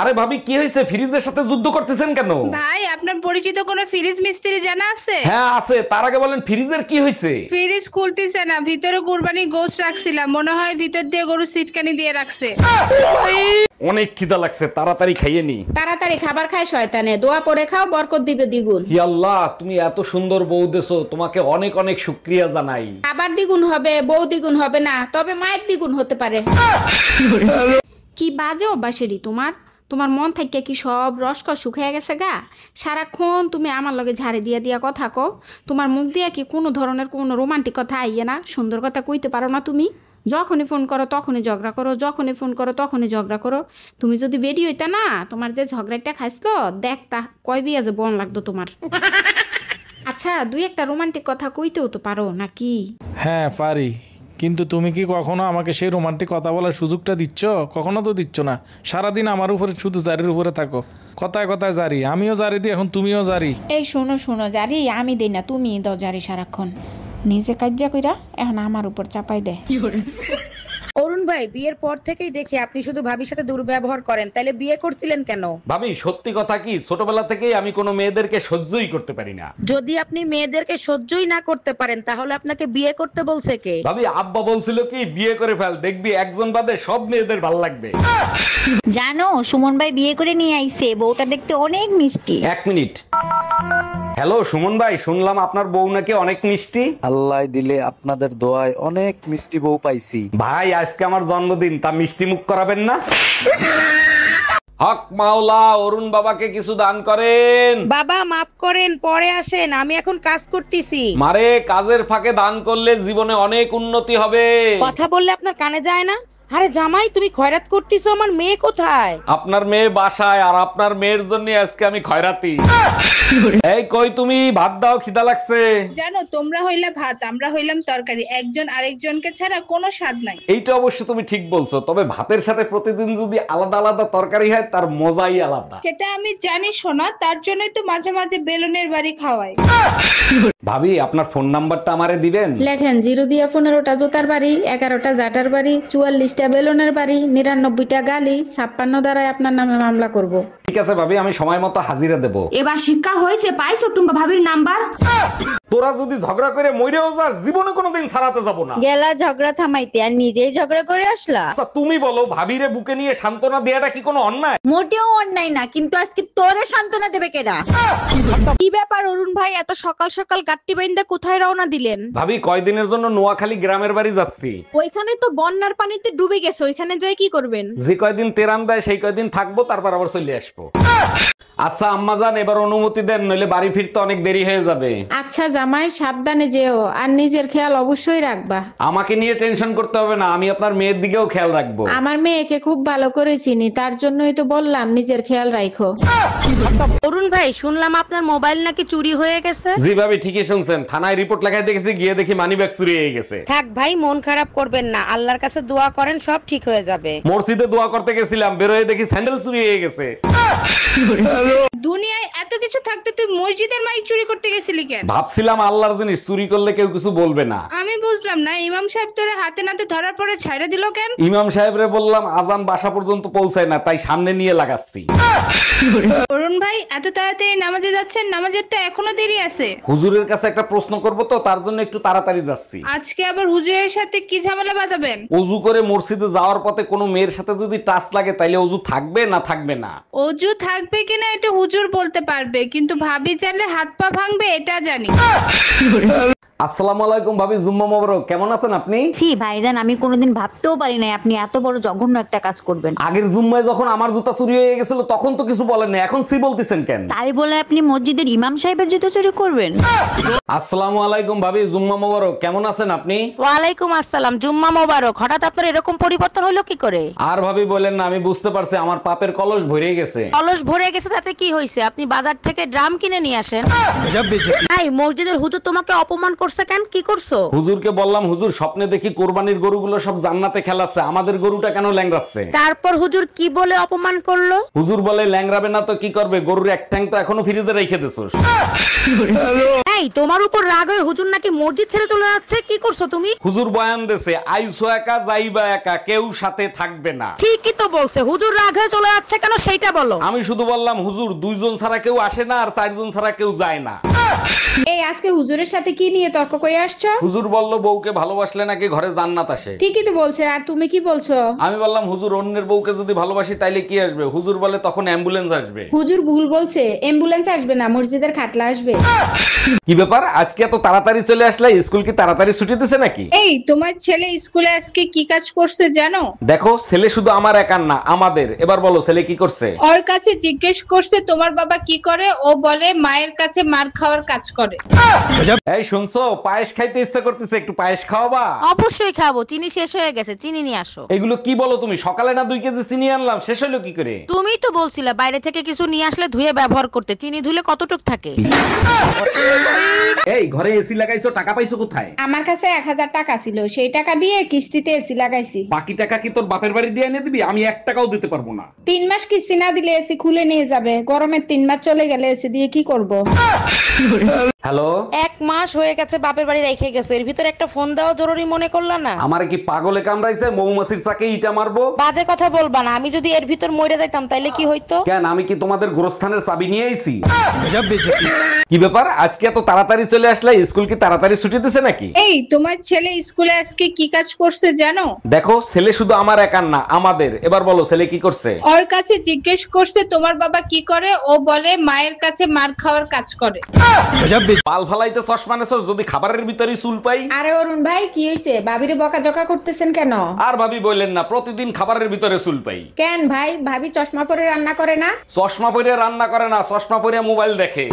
আরে ভাবি কি হয়েছে, ফ্রিজের সাথে যুদ্ধ করতেছেন কেন? ভাই আপনার পরিচিত কোনো ফ্রিজ মিস্ত্রি জানা আছে? হ্যাঁ আছে, তার আগে বলেন ফ্রিজের কি হয়েছে? ফ্রিজ খুলতেছে না, ভিতরে কুরবানি গোশত রাখছিলাম, মনে হয় ভিতর দিয়ে গরু সিটকানি দিয়ে রাখছে। অনেক খিদা লাগছে, তাড়াতাড়ি খাইয়ে নি। তাড়াতাড়ি খাবার খায় শয়তানে, দোয়া পড়ে খাও, বরকত দিবে দ্বিগুণ। হি আল্লাহ, তুমি এত সুন্দর বউ দেছো, তোমাকে অনেক অনেক শুকরিয়া জানাই। খাবার দ্বিগুণ হবে, বউ দ্বিগুণ হবে না, তবে মায়ের দ্বিগুণ হতে পারে। কি বাজে অভ্যাসেরই তোমার। তোমার মন থেকে কি সব রসকস শুকিয়ে গেছে গা? সারাক্ষণ তুমি আমার লগে ঝাড়ি দিয়া দিয়া কথা কও। তোমার মুখ দিয়া কি কোনো ধরনের কোনো রোমান্টিক কথা আইয়ে না? সুন্দর কথা কইতে পারো না তুমি? যখনই ফোন করো তখনই ঝগড়া করো, যখনই ফোন করো তখনই ঝগড়া করো। তুমি যদি বেডি হইতা না, তোমার যে ঝগড়াটা খাইছিল দেখতা কয় বিয়া যে বন লাগতো তোমার। আচ্ছা, দুই একটা রোমান্টিক কথা কইতেও তো পারো নাকি? হ্যাঁ পারি, কিন্তু তুমি কি কখনো আমাকে সেই রোমান্টিক কথা বলার সুযোগটা দিচ্ছ? কখনো তো দিচ্ছ না। সারাদিন আমার উপরে শুধু জারির উপরে থাকো, কথায় কথায় জারি। আমিও জারি দিই, এখন তুমিও জারি। এই শোনো শোনো জারি, আমি দেই না, তুমি দাও জারি সারাক্ষণ। নিজে কাজ্জা কইরা এখন আমার উপর চাপাই দেয়। অরুণ ভাই, বিয়ের পর থেকেই দেখি আপনি শুধু ভাবির সাথে দুর্ব্যবহার করেন, তাইলে বিয়ে করছিলেন কেন? ভাবি সত্যি কথা কি, ছোটবেলা থেকেই আমি কোনো মেয়েদেরকে সহ্যই করতে পারি না। যদি আপনি মেয়েদেরকে সহ্যই না করতে পারেন, তাহলে আপনাকে বিয়ে করতে বলছে কে? ভাবি আব্বা বলছিল কি বিয়ে করে ফেল, দেখবি একজন বাদে সব মেয়েদের ভালো লাগবে। জানো সুমন ভাই বিয়ে করে নিয়ে আইছে, বউটা দেখতে অনেক মিষ্টি। এক মিনিট। হ্যালো সুমন ভাই, শুনলাম আপনার বউ নাকি অনেক মিষ্টি। আল্লাহ দিলে আপনাদের দোয়ায় অনেক মিষ্টি বউ পাইছি। ভাই আজকে আমার জন্মদিন, তা মিষ্টি মুখ করাবেন না? হক মাওলা, অরুণ বাবাকে কিছু দান করেন। বাবা মাফ করেন, পরে আসেন, আমি এখন কাজ করতেছি। মারে, কাজের ফাঁকে দান করলে জীবনে অনেক উন্নতি হবে। কথা বললে আপনার কানে যায় না? আরে জামাই, তুমি খয়রাত করতেছো, আমার মেয়ে কোথায়? আপনার মেয়ে বাসায়, আর আপনার মেয়ের জন্য আজকে আমি খয়রাতি। এই কই তুমি, ভাত দাও, খিদা লাগছে। জানো, তোমরা হইলা ভাত, আমরা হইলাম তরকারি, একজন আরেকজনকে ছাড়া কোনো স্বাদ নাই। এইটা অবশ্য তুমি ঠিক বলছো, তবে ভাতের সাথে প্রতিদিন যদি আলাদা আলাদা তরকারি হয় তার মজাই আলাদা। সেটা আমি জানি সোনা, তার জন্যই তো মাঝে মাঝে বেলুনের বাড়ি খাওয়াই। ভাবি আপনার ফোন নাম্বারটা আমারে দিবেন? লেখেন 0 দিয়া 15টা জোতার বাড়ি, 11টা জাটার বাড়ি, 44টা বেলুনের বাড়ি, 99টা গালি, 56 দ্বারাই আপনার নামে মামলা করব। ঠিক আছে ভাবি, আমি সময় মতো হাজিরা দেব। এবার শিক্ষা হয়েছে, পাইছো টুম্পা ভাবির নাম্বার? তোরা যদি ঝগড়া করে মইরেও যাস, জীবনে কোনোদিন ছাড়াতে যাব না। গেলা ঝগড়া থামাইতে, আর নিজেই ঝগড়া করে আসলা। আচ্ছা তুমি বলো, ভাবিরে বুকে নিয়ে সান্ত্বনা দেয়াটা কি কোনো অন্যায়? মোটেও অন্যায় না, কিন্তু আজকে তোরে সান্ত্বনা দেবে কেডা? কি ব্যাপার অরুণ ভাই, এত সকাল সকাল গাট্টি বাইন্দা কোথায় রওনা দিলেন? ভাবি কয়দিনের জন্য নোয়াখালী গ্রামের বাড়ি যাচ্ছি। ওইখানে তো বন্যার পানিতে ডুবে গেছে, ওইখানে যাই কি করবেন? যে কয়দিন তেরান দেয় সেই কয়দিন থাকবো, তারপর আবার চলে আসবো। আচ্ছা আম্মা জান, এবার অনুমতি দেন, নইলে বাড়ি ফিরতে অনেক দেরি হয়ে যাবে। আচ্ছা জামাই, সাবধানে যেও, আর নিজের খেয়াল অবশ্যই রাখবা। আমাকে নিয়ে টেনশন করতে হবে না, আমি আপনার মেয়ের দিকেও খেয়াল রাখবো। আমার মেয়েকে খুব ভালো করে চিনি, তার জন্যই তো বললাম নিজের খেয়াল রাখো। অরুণ ভাই, শুনলাম আপনার মোবাইল নাকি চুরি হয়ে গেছে। জি ভাবি ঠিকই শুনছেন, থানায় রিপোর্ট লেখায় দেখেছি, গিয়ে দেখি মানিব্যাগ চুরি হয়ে গেছে। থাক ভাই, মন খারাপ করবেন না, আল্লাহর কাছে দোয়া করেন, সব ঠিক হয়ে যাবে। মসজিদে দোয়া করতে গেছিলাম, বেরোয় দেখি স্যান্ডেল চুরি হয়ে গেছে। দুনিয়ায় এত কিছু থাকতে তুই মসজিদের মাইক চুরি করতে গেছিলি কেন? ভাবছিলাম আল্লাহর জিনিস চুরি করলে কেউ কিছু বলবে না। আমি বুঝলাম না, ইমাম সাহেব তোরে হাতে নাতে ধরার পরে ছাইড়া দিল কেন? ইমাম সাহেবরে বললাম আজান বাসা পর্যন্ত পৌঁছায় না, তাই সামনে নিয়ে লাগাচ্ছি। অরুণ ভাই, এত তাড়াতাড়ি নামাজে যাচ্ছেন? নামাজের তো এখনো দেরি আছে। হুজুরের কাছে একটা প্রশ্ন করব তো, তার জন্য একটু তাড়াতাড়ি যাচ্ছি। আজকে আবার হুজুরের সাথে কি ঝামেলা বাঁধাবেন? অজু করে মসজিদে যাওয়ার পথে কোনো মেয়ের সাথে যদি টাচ লাগে, তাইলে অজু থাকবে না থাকবে না? অজু থাকবে কিনা এটা হুজুর বলতে পারবে, কিন্তু ভাবি চাইলে হাত পা ভাঙবে এটা জানি। আসসালামু আলাইকুম ভাবি, জুম্মা মোবারক। কেমন আছেন আপনি? ছি ভাইজান, আমি কোনোদিন ভাবতেও পারি নাই আপনি এত বড় জঘন্য একটা কাজ করবেন। আগের জুম্মায় যখন আমার জুতা চুরি হয়ে গেছিল তখন তো কিছু বলেন না, এখন সি বলতেছেন কেন? তাই বলে আপনি মসজিদের ইমাম সাহেবের জুতো চুরি করবেন? আসসালামু আলাইকুম ভাবি, জুম্মা মোবারক। কেমন আছেন আপনি? ওয়ালাইকুম আসসালাম, জুম্মা মোবারক। হঠাৎ আপনার এরকম পরিবর্তন হলো কি করে? আর ভাবি বলেন না, আমি বুঝতে পারছি আমার পাপের কলস ভরে গেছে। কলস ভরে গেছে তাতে কি হয়েছে? আপনি বাজার থেকে ড্রাম কিনে নিয়ে আসেন। ভাই, মসজিদের হুজুর তোমাকে অপমান করছে কেন? কি করছো? হুজুরকে বললাম, হুজুর স্বপ্নে দেখি কোরবানির গরুগুলো সব জান্নাতে খেলাচ্ছে, আমাদের গরুটা কেন ল্যাংড়াচ্ছে? তারপর হুজুর কি বলে অপমান করলো? হুজুর বলে ল্যাংড়াবে না তো কি করবে, গরুর এক ঠ্যাং তো এখনো ফ্রিজে রেখে দিছস। এই এই তোমার উপর রাগ হয়ে হুজুর নাকি মসজিদ ছেড়ে চলে যাচ্ছে, কি করছো তুমি? হুজুর বয়ান দেছে, আইসো একা যাইবা একা, কেউ সাথে থাকবে না। ঠিকই তো বলছে, হুজুর রাগ হয়ে চলে যাচ্ছে কেন সেইটা বলো। আমি শুধু বললাম হুজুর 2 জন ছাড়া কেউ আসে না আর 4 জন ছাড়া কেউ যায় না। এই আজকে হুজুরের সাথে কি নিয়ে তর্ক করে আসছো? হুজুর বলল বউকে ভালোবাসলে নাকি ঘরে জান্নাত আসে। ঠিকই তো বলছে, আর তুমি কি বলছো? আমি বললাম হুজুর অন্যের বউকে যদি ভালোবাসি তাইলে কি আসবে? হুজুর বলে তখন অ্যাম্বুলেন্স আসবে। হুজুর ভুল বলছে, অ্যাম্বুলেন্স আসবে না, মসজিদের খাটলা আসবে। কি ব্যাপার আজকে এত তাড়াতাড়ি চলে আসলে? স্কুল কি তাড়াতাড়ি ছুটি দিছে নাকি? এই তোমার ছেলে স্কুলে আজকে কি কাজ করছে জানো? দেখো ছেলে শুধু আমার একার না, আমাদের। এবার বলো ছেলে কি করছে? ওর কাছে জিজ্ঞেস করছে তোমার বাবা কি করে, ও বলে মায়ের কাছে মার খাওয়ার কাজ করে। এই শুনছো, পায়েস খাইতে ইচ্ছা করতেছে, একটু পায়েস খাওয়াবা? অবশ্যই খাবো, চিনি শেষ হয়ে গেছে, চিনি নিয়ে আসো। এগুলো কি বলো তুমি? সকালে না 2 কেজি চিনি আনলাম, শেষ হলো কি করে? তুমিই তো বলছিলে বাইরে থেকে কিছু নিয়ে আসলে ধুয়ে ব্যবহার করতে, চিনি ধুলে কতটুক থাকে। এই ঘরে এসি লাগাইছো, টাকা পাইছো কোথায়? আমার কাছে 1000 টাকা ছিল, সেই টাকা দিয়ে কিস্তিতে এসি লাগাইছি। বাকি টাকা কি তোর বাপের বাড়ি দিয়ে এনে দিবি? আমি 1 টাকাও দিতে পারবো না। 3 মাস কিস্তি না দিলে এসি খুলে নিয়ে যাবে, গরমের 3 মাস চলে গেলে এসি দিয়ে কি করব? হ্যালো, 1 মাস হয়ে গেছে বাপের বাড়ি রেখে গেছো, এর ভিতরে একটা ফোন দেওয়া জরুরি মনে করলা না? আমার কি পাগলে কামড়াইছে? মৌমাছির চাকে ইটা মারবো? বাজে কথা বলবা না, আমি যদি এর ভিতর মরে যাইতাম তাইলে কি হইতো? কেন, আমি কি তোমাদের গোরস্থানের চাবি নিয়ে আইছি? কি ব্যাপার আজকে এত তাড়াতাড়ি চলে আসলে? স্কুল কি তাড়াতাড়ি ছুটি দিছে নাকি? এই তোমার ছেলে স্কুলে আজকে কি কাজ করছে জানো? দেখো ছেলে শুধু আমার একার না, আমাদের। এবার বলো ছেলে কি করছে? ওর কাছে জিজ্ঞেস করছে তোমার বাবা কি করে, ও বলে মায়ের কাছে মার খাওয়ার কাজ করে। পাল ফালাইতে চশমা নেছস, যদি খাবারের ভিতরে চুল পাই? আরে অরুণ ভাই কি হইছে, ভাবিরে বকাঝকা করতেছেন কেন? আর ভাবি বললেন না, প্রতিদিন খাবারের ভিতরে চুল পাই। কেন ভাই, ভাবি চশমা পরে রান্না করে না? চশমা পরে রান্না করে না, চশমা পরে মোবাইল দেখে।